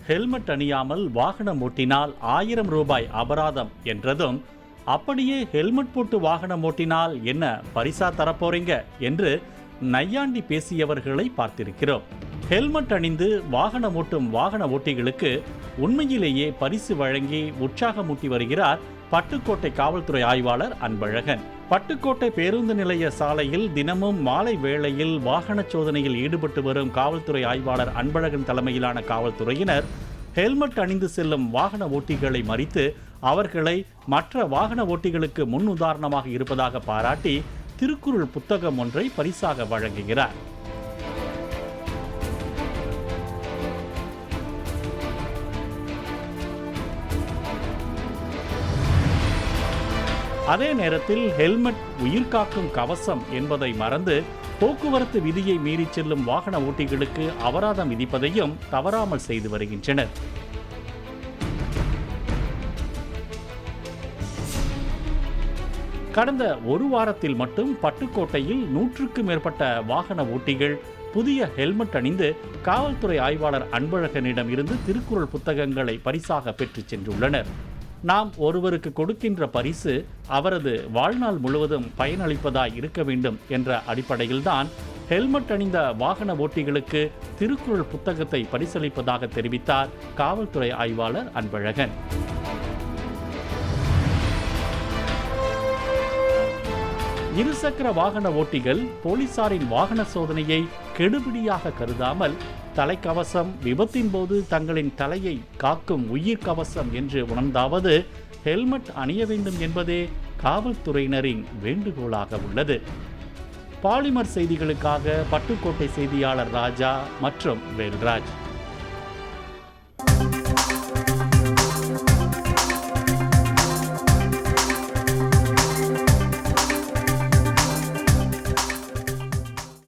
Helmet அணியாமல் வாகனம் ஓட்டினால் 1000 ரூபாய் அபராதம் என்றதும், அப்படியே ஹெல்மெட் போட்டு வாகனம் ஓட்டினால் என்ன பரிசா தரப்போறீங்க என்று நையாண்டி பேசியவர்களை பார்த்திருக்கிறோம். ஹெல்மெட் அணிந்து வாகனம் ஓட்டும் வாகன ஓட்டிகளுக்கு உண்மையிலேயே பரிசு வழங்கி உற்சாகமூட்டி வருகிறார் பட்டுக்கோட்டை காவல்துறை ஆய்வாளர் அன்பழகன். பட்டுக்கோட்டை பேருந்து நிலைய சாலையில் தினமும் மாலை வேளையில் வாகன சோதனையில் ஈடுபட்டு வரும் காவல்துறை ஆய்வாளர் அன்பழகன் தலைமையிலான காவல்துறையினர் ஹெல்மெட் அணிந்து செல்லும் வாகன ஓட்டிகளை மறித்து அவர்களை மற்ற வாகன ஓட்டிகளுக்கு முன் உதாரணமாக இருப்பதாக பாராட்டி திருக்குறள் புத்தகம் ஒன்றை பரிசாக வழங்குகிறார். அதே நேரத்தில் ஹெல்மெட் உயிர்காக்கும் கவசம் என்பதை மறந்து போக்குவரத்து விதியை மீறி செல்லும் வாகன ஓட்டிகளுக்கு அபராதம் விதிப்பதையும் தவறாமல் செய்து வருகின்றனர். கடந்த ஒரு வாரத்தில் மட்டும் பட்டுக்கோட்டையில் 100க்கும் மேற்பட்ட வாகன ஓட்டிகள் புதிய ஹெல்மெட் அணிந்து காவல்துறை ஆய்வாளர் அன்பழகனிடம் இருந்து திருக்குறள் புத்தகங்களை பரிசாக பெற்றுச் சென்றுள்ளனர். நாம் ஒருவருக்கு கொடுக்கின்ற பரிசு அவரது வாழ்நாள் முழுவதும் பயனளிப்பதாய் இருக்க வேண்டும் என்ற அடிப்படையில்தான் ஹெல்மெட் அணிந்த வாகன ஓட்டிகளுக்கு திருக்குறள் புத்தகத்தை பரிசளிப்பதாக தெரிவித்தார் காவல்துறை ஆய்வாளர் அன்பழகன். இருசக்கர வாகன ஓட்டிகள் போலீசாரின் வாகன சோதனையை கெடுபிடியாக கருதாமல் தலைக்கவசம், விபத்தின் போது தங்களின் தலையை காக்கும் உயிர் கவசம் என்று உணர்ந்தாவது ஹெல்மெட் அணிய வேண்டும் என்பதே காவல்துறையினரின் வேண்டுகோளாக உள்ளது. பாலிமர் செய்திகளுக்காக பட்டுக்கோட்டை செய்தியாளர் ராஜா மற்றும் வேல்ராஜ்.